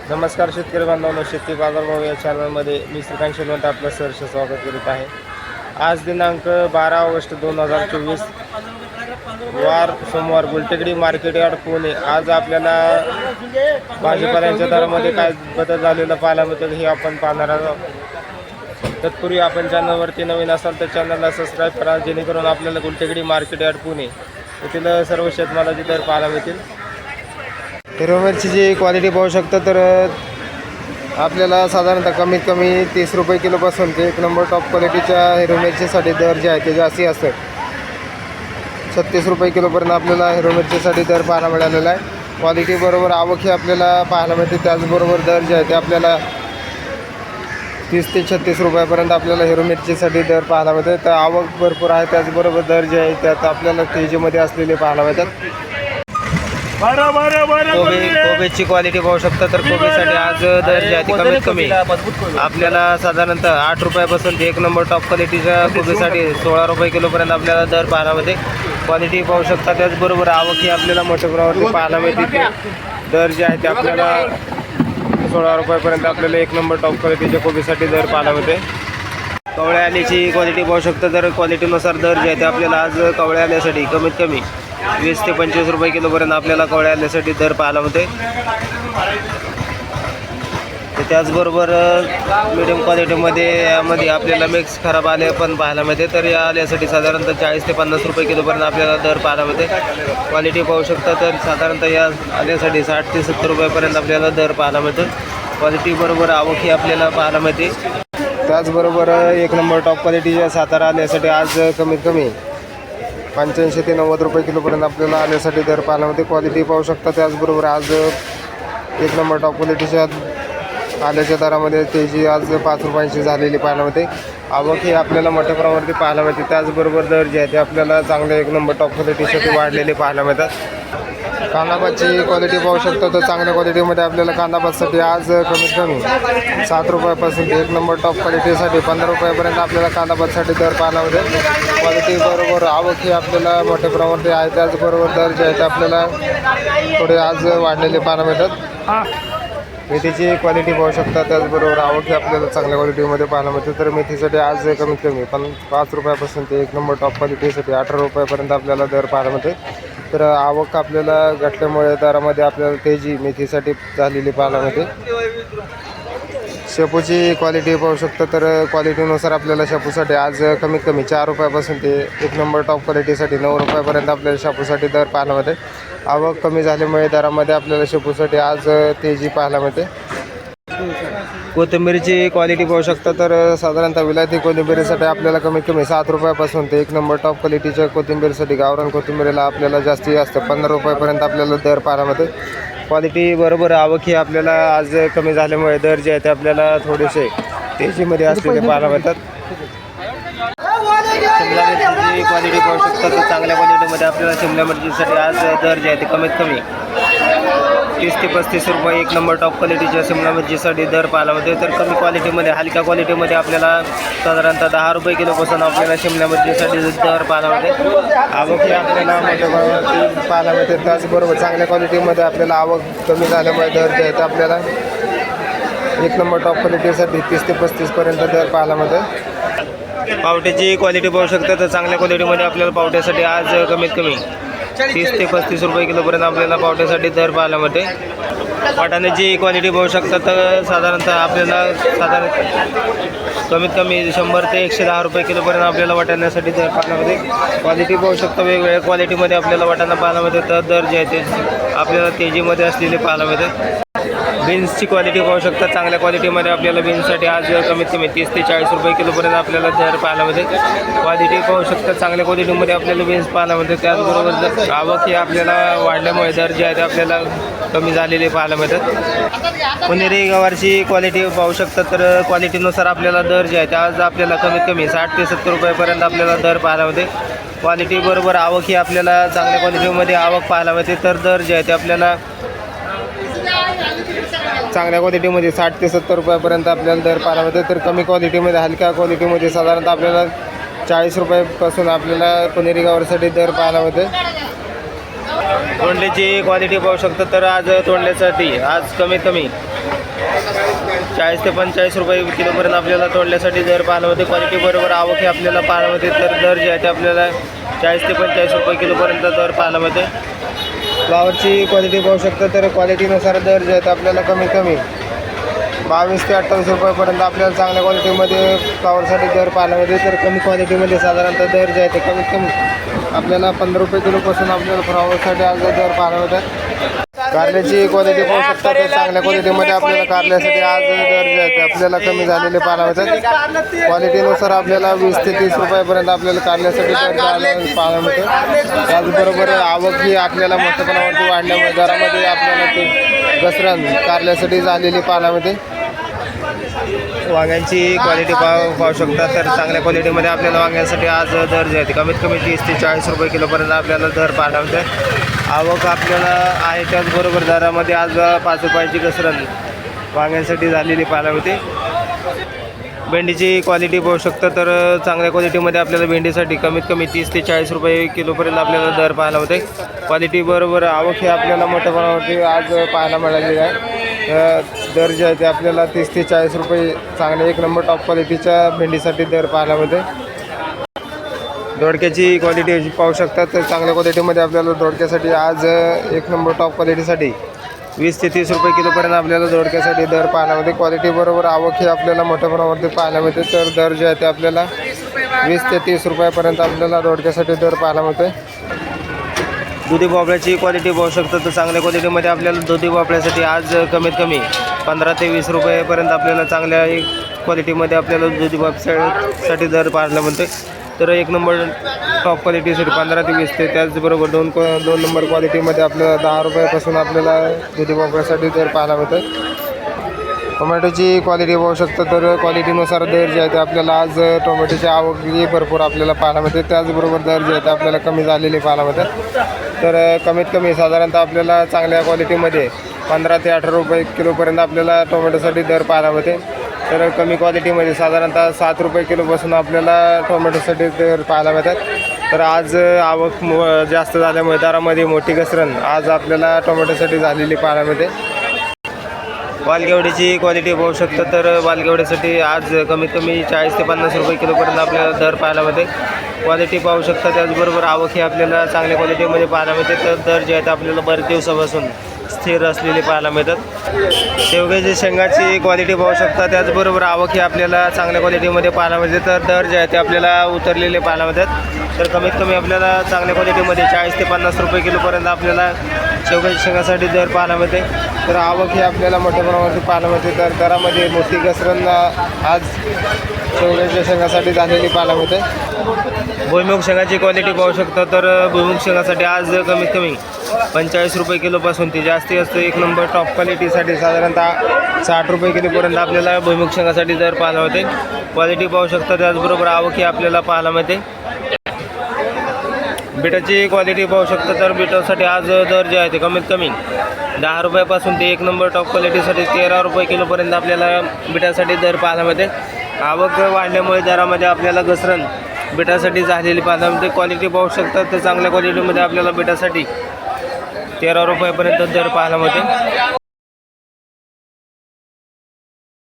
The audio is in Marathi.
नमस्कार शेतकरी बांधवांनो, शेती बाजारभाव या चॅनलमध्ये मी श्रीकांत शेलवंत आपलं सहर्ष स्वागत करीत आहे। आज दिनांक 12 ऑगस्ट 2024 वार सोमवार, गुलटेकडी मार्केट यार्ड पुणे। आज आपल्याला भाजीपाल्याच्या दरामध्ये काय बदल झालेला पाहायला मिळतो हे आपण पाहणार आहोत। तत्पूर्वी आपण चॅनलवरती नवीन असाल तर चॅनलला सबस्क्राईब करा, जेणेकरून आपल्याला गुलटेकडी मार्केट यार्ड पुणे येथील सर्व शेतमालाचे दर पाहायला मिळतील। हिरवी मिरचीची क्वालिटी पाहू शकता तर आपल्याला साधारणतः कमीत कमी 30 रुपये किलोपासून ते एक नंबर टॉप क्वालिटीच्या हिरवी मिरचीसाठी दर जे आहे ते जास्ती असतात। 36 रुपये किलोपर्यंत आपल्याला हिरवी मिरचीसाठी दर पाहायला मिळालेला आहे। क्वालिटी बरोबर आवक ही आपल्याला पाहायला मिळते, त्याचबरोबर दर जे आहे ते आपल्याला 30 ते 36 रुपयापर्यंत आपल्याला हिरवी मिरचीसाठी दर पाहायला मिळते। तर आवक भरपूर आहे, त्याचबरोबर दर जे आहे त्यात आपल्याला तेजीमध्ये असलेले पाहायला मिळतात। कोबीची क्वालिटी पाहू शकता तर कोबीसाठी आज दर जे आहे ते कमीत कमी आपल्याला साधारणतः 8 रुपयापासून ते एक नंबर टॉप क्वालिटीच्या कोबीसाठी 16 रुपये किलोपर्यंत आपल्याला दर पाहायला मिळते। क्वालिटी पाहू शकता, त्याचबरोबर आवक ही आपल्याला मोठ्या प्रमाणावरती पाहायला मिळते। दर जे आहे ते आपल्याला 16 रुपयापर्यंत आपल्याला एक नंबर टॉप क्वालिटीच्या कोबीसाठी दर पाहायला मिळते। कवळ्या आल्याची क्वालिटी पाहू शकता तर क्वालिटीनुसार दर जे आहे ते आपल्याला आज कवळ्या आल्यासाठी कमीत कमी 20 ते 25 रुपये किलोपर्यंत आपल्याला कवळ्या आल्यासाठी दर पाहायला मिळते। त्याचबरोबर मिडियम क्वालिटीमध्ये यामध्ये आपल्याला मिक्स खराब आले पण पाहायला मिळते, तर या आल्यासाठी साधारणतः 40 ते 50 रुपये किलोपर्यंत आपल्याला दर पाहायला मिळते। क्वालिटी पाहू शकता तर साधारणतः या आल्यासाठी 60 ते 70 रुपयापर्यंत आपल्याला दर पाहायला मिळते। क्वालिटी बरोबर आवक ही आपल्याला पाहायला मिळते। त्याचबरोबर एक नंबर टॉप क्वालिटीच्या सातारा आल्यासाठी आज कमीत कमी 85 ते 90 रुपये किलोपर्यंत आपल्याला आल्यासाठी दर पाहायला मिळते। क्वालिटी पाहू शकता, त्याचबरोबर आज एक नंबर टॉप क्वालिटीच्या आल्याच्या दरामध्ये तेजी आज 5 रुपयांची झालेली पाहायला मिळते। आवक ही आपल्याला मोठ्या प्रमाणावरती पाहायला मिळते, त्याचबरोबर दर जे आहे ते आपल्याला चांगले एक नंबर टॉप क्वालिटीसाठी वाढलेले पाहायला मिळतात। कांदापातची क्वालिटी पाहू शकतो तर चांगल्या क्वालिटीमध्ये आपल्याला कांदापातसाठी आज कमीत कमी 7 रुपयापासून ते एक नंबर टॉप क्वालिटीसाठी 15 रुपयापर्यंत आपल्याला कांदापातसाठी दर पाहायला मिळते। क्वालिटी बरोबर आवक ही आपल्याला मोठ्या प्रमाणात आहे, त्याचबरोबर दर जे आहे ते आपल्याला थोडे आज वाढलेले पाहायला मिळतात। मेथीची क्वालिटी पाहू शकता, त्याचबरोबर आवक ही आपल्याला चांगल्या क्वालिटीमध्ये पाहायला मिळते। तर मेथीसाठी आज कमीत कमी 5 रुपयापासून ते एक नंबर टॉप क्वालिटीसाठी 18 रुपयापर्यंत आपल्याला दर पाहायला मिळते। तर आवक आपल्याला घटल्यामुळे दरामध्ये आपल्याला तेजी मेथीसाठी झालेली पाहायला मिळते। शेपूची क्वालिटी पाहू शकता तर क्वालिटीनुसार आपल्याला शेपूसाठी आज कमीत कमी 4 रुपयापासून ते एक नंबर टॉप क्वालिटीसाठी 9 रुपयापर्यंत आपल्याला शेपूसाठी दर पाहायला मिळते। आवक कमी झाल्यामुळे दरामध्ये आपल्याला शेपूसाठी आज तेजी पाहायला मिळते। कोथिंबीरची क्वालिटी पाहू शकता तर साधारणतः विलायती कोथिंबीरीसाठी आपल्याला कमीत कमी 7 रुपयापासून ते एक नंबर टॉप क्वालिटीच्या कोथिंबीरीसाठी गावरान कोथिंबीरीला आपल्याला जास्तीत जास्त 15 रुपयापर्यंत आपल्याला दर पाहायला मिळते। क्वालिटी बरोबर आवक ही आपल्याला आज कमी झाल्यामुळे दर जे आहे ते आपल्याला थोडेसे तेजीमध्ये असलेले पाहायला मिळतात। शिमला मिरचीची क्वालिटी पाहू शकता तर चांगल्या क्वालिटीमध्ये आपल्याला शिमला मिरचीसाठी आज दर जे आहे ते कमीत कमी 30 ते 35 रुपये एक नंबर टॉप क्वालिटीच्या शिमला मिरचीसाठी दर पाहायला मिळते। तर कमी क्वालिटीमध्ये हलक्या क्वालिटीमध्ये आपल्याला साधारणतः 10 रुपये किलोपासून आपल्याला शिमला मिरचीसाठी दर पाहायला मिळते। आवक ही आपल्याला मोठ्या प्रमाणात पाहायला मिळते, त्याचबरोबर चांगल्या क्वालिटीमध्ये आपल्याला आवक कमी झाल्यामुळे दर जे आहे ते आपल्याला एक नंबर टॉप क्वालिटीसाठी 30 ते 35पर्यंत दर पाहायला मिळते। पावट्याची क्वालिटी पाहू शकता तर चांगल्या क्वालिटीमध्ये आपल्याला पावट्यासाठी आज कमीत कमी 30 ते 35 रुपये किलोपर्यंत आपल्याला पावट्यासाठी दर पाहायला मिळते। वाटाण्याची क्वालिटी पाहू शकता तर साधारणतः आपल्याला कमीत कमी 100 ते 110 रुपये किलोपर्यंत आपल्याला वाटाण्यासाठी दर पाहायला मिळते। क्वालिटी पाहू शकता, वेगवेगळ्या क्वालिटीमध्ये आपल्याला वाटाणा पाहायला मिळते, तर दर जे आहे ते आपल्याला तेजीमध्ये असलेले पाहायला मिळते। बीन्सची क्वालिटी पाहू शकता, चांगल्या क्वालिटीमध्ये आपल्याला बीन्ससाठी आज कमीत कमी 30 ते 40 रुपये किलोपर्यंत आपल्याला दर पाहायला मिळते। क्वालिटी पाहू शकता, चांगल्या क्वालिटीमध्ये आपल्याला बीन्स पाहायला मिळते, त्याचबरोबर आवक ही आपल्याला वाढल्यामुळे दर जे आहे ते आपल्याला कमी झालेले पाहायला मिळतात। पुणेरी गवारची क्वालिटी पाहू शकता तर क्वालिटीनुसार आपल्याला दर जे आहे ते आज आपल्याला कमीत कमी 60 ते 70 रुपयापर्यंत आपल्याला दर पाहायला मिळते। क्वालिटी बरोबर आवक ही आपल्याला चांगल्या क्वालिटीमध्ये आवक पाहायला मिळते, तर दर जे आहे ते आपल्याला चांगल्या क्वालिटीमध्ये 60 ते 70 रुपयापर्यंत आपल्याला दर पाहायला मिळते। तर कमी क्वालिटीमध्ये हलक्या क्वालिटीमध्ये साधारणतः आपल्याला 40 रुपयापासून आपल्याला पुणेरी गवारसाठी दर पाहायला मिळते। तोंडल्याची क्वालिटी पाहू शकता तर आज तोंडल्यासाठी आज कमीत कमी 40 ते 45 रुपये किलोपर्यंत आपल्याला तोंडल्यासाठी दर पाहायला होते. क्वालिटी बरोबर आवक हे आपल्याला पाहायला होते. तर दर जे आहे ते आपल्याला 40 ते 45 रुपये किलोपर्यंत दर पाहायला होते. फ्लावरची क्वालिटी पाहू शकता तर क्वालिटीनुसार दर जे आहेत आपल्याला कमीत कमी 22 ते 28 रुपयापर्यंत आपल्याला चांगल्या क्वालिटीमध्ये फ्लावरसाठी दर पाहायला मिळते. तर कमी क्वालिटीमध्ये साधारणतः दर जे आहे ते कमीत कमी आपल्याला 15 रुपये किलोपासून आपल्याला फ्लावरसाठी आज दर पाहायला मिळतात. कारल्याची क्वालिटी पाहू शकता तर चांगल्या क्वालिटीमध्ये आपल्याला कारल्यासाठी आज दर जे आहे ते आपल्याला कमी झालेले पाहायला मिळतात. क्वालिटीनुसार आपल्याला 20 ते 30 रुपयापर्यंत आपल्याला कारल्यासाठी दर पाहायला मिळतो. त्याचबरोबर आवक ही आपल्याला मोठ्यापणावरती वाढल्यामुळे दरामध्ये आपल्याला ते घसरण कारल्यासाठी झालेली पाहायला मिळते. वांग्यांची क्वालिटी पाहू शकता तर चांगल्या क्वालिटीमध्ये आपल्याला वांग्यांसाठी आज दर जे आहे ते कमीत कमी 30 ते 40 रुपये किलोपर्यंत आपल्याला दर पाहायला मिळते. आवक आपल्याला आहे त्याचबरोबर दरामध्ये आज 5 रुपयाची घसरण वांग्यांसाठी झालेली पाहायला मिळते. भेंडीची क्वालिटी पाहू शकता तर चांगल्या क्वालिटीमध्ये आपल्याला भेंडीसाठी कमीत कमी 30 ते 40 रुपये किलोपर्यंत आपल्याला दर पाहायला होते. क्वालिटी बरोबर आवक ही आपल्याला मोठ्या प्रमाणावरती आज पाहायला मिळालेली आहे. दर जे आहे ते आपल्याला 30 ते 40 रुपये चांगले 1 नंबर टॉप क्वालिटीच्या भेंडीसाठी दर पाहायला मिळते. दोडक्याची क्वालिटी पाहू शकता तर चांगल्या क्वालिटीमध्ये आपल्याला दोडक्यासाठी आज 1 नंबर टॉप क्वालिटीसाठी 20 ते 30 रुपये किलोपर्यंत आपल्याला दोडक्यासाठी दर पाहायला मिळते. क्वालिटी बरोबर आवक ही आपल्याला मोठ्या प्रमाणावरती पाहायला मिळते. तर दर जे आहे ते आपल्याला 20 ते 30 रुपयापर्यंत आपल्याला दोडक्यासाठी दर पाहायला मिळते. दुधी भोपळ्याची क्वालिटी पाहू शकतो तर चांगल्या क्वालिटीमध्ये आपल्याला दुधी भोपळ्यासाठी आज कमीत कमी 15 ते 20 रुपयेपर्यंत आपल्याला चांगल्या क्वालिटीमध्ये आपल्याला दुधी भोपळ्यासाठी दर पाहायला मिळते. तर 1 नंबर टॉप क्वालिटीसाठी 15 ते 20 ते त्याचबरोबर 2 नंबर क्वालिटीमध्ये आपल्याला 10 रुपयापासून आपल्याला दुधी भोपळ्यासाठी दर पाहायला मिळते. टोमॅटोची क्वालिटी पाहू शकतो तर क्वालिटीनुसार दर जे आहे ते आपल्याला आज टोमॅटोची आवक भरपूर आपल्याला पाहायला मिळते. त्याचबरोबर दर जे आहे ते आपल्याला कमी झालेली पाहायला मिळतात. तर कमीत कमी साधारणतः आपल्याला चांगल्या क्वालिटीमध्ये 15 ते 18 रुपये किलोपर्यंत आपल्याला टोमॅटोसाठी दर पाहायला मिळते. तर कमी क्वालिटीमध्ये साधारणतः 7 रुपये किलोपासून आपल्याला टोमॅटोसाठी दर पाहायला मिळतात. तर आज आवक जास्त झाल्यामुळे दरामध्ये मोठी घसरण आज आपल्याला टोमॅटोसाठी झालेली पाहायला मिळते. वालगेवडीची क्वालिटी पाहू शकतो तर वालगेवडीसाठी आज कमीत कमी 40 ते 50 रुपये किलोपर्यंत आपल्याला दर पाहायला मिळते. क्वालिटी पाहू शकता त्याचबरोबर आवक ही आपल्याला चांगल्या क्वालिटीमध्ये पाहायला मिळते. तर दर जे आहेत आपल्याला बरेच दिवसापासून स्थिर असलेले पाहायला मिळतात. शेवग्याची शेंगाची क्वालिटी पाहू शकता त्याचबरोबर आवक ही आपल्याला चांगल्या क्वालिटीमध्ये पाहायला मिळते. तर दर जे आहे ते आपल्याला उतरलेले पाहायला मिळतात. तर कमीत कमी आपल्याला चांगल्या क्वालिटीमध्ये 40 ते 50 रुपये किलोपर्यंत आपल्याला शेवग्याच्या शेंगासाठी दर पाहायला मिळते. तर आवक ही आपल्याला मोठ्या प्रमाणावरती पाहायला मिळते. तर दरामध्ये मोठी घसरण आज शेवग्याच्या शेंगासाठी झालेली पाहायला मिळते. भुईमुग शेंगाची क्वालिटी पाहू शकता तर भुईमुग शेंगासाठी आज कमीत कमी 45 रुपये किलोपासून ती जास्ती असते. 1 नंबर टॉप क्वालिटीसाठी साधारणतः 60 रुपये किलोपर्यंत आपल्याला भुईमुग शेंगासाठी दर पाहायला मिळते. क्वालिटी पाहू शकता त्याचबरोबर आवक ही आपल्याला पाहायला मिळते. बीटाची क्वालिटी पाहू शकता तर बीटासाठी आज दर जे आहे ते कमीत कमी 10 रुपयापासून ते 1 नंबर टॉप क्वालिटीसाठी 13 रुपये किलोपर्यंत आपल्याला बीटासाठी दर पाहायला मिळते. आवक वाढल्यामुळे दरामध्ये आपल्याला घसरण बीटासाठी झालेली पाहायला मिळते. क्वालिटी पाहू शकता तर चांगल्या क्वालिटीमध्ये आपल्याला बीटासाठी 13 रुपयापर्यंत दर पाहायला मिळते.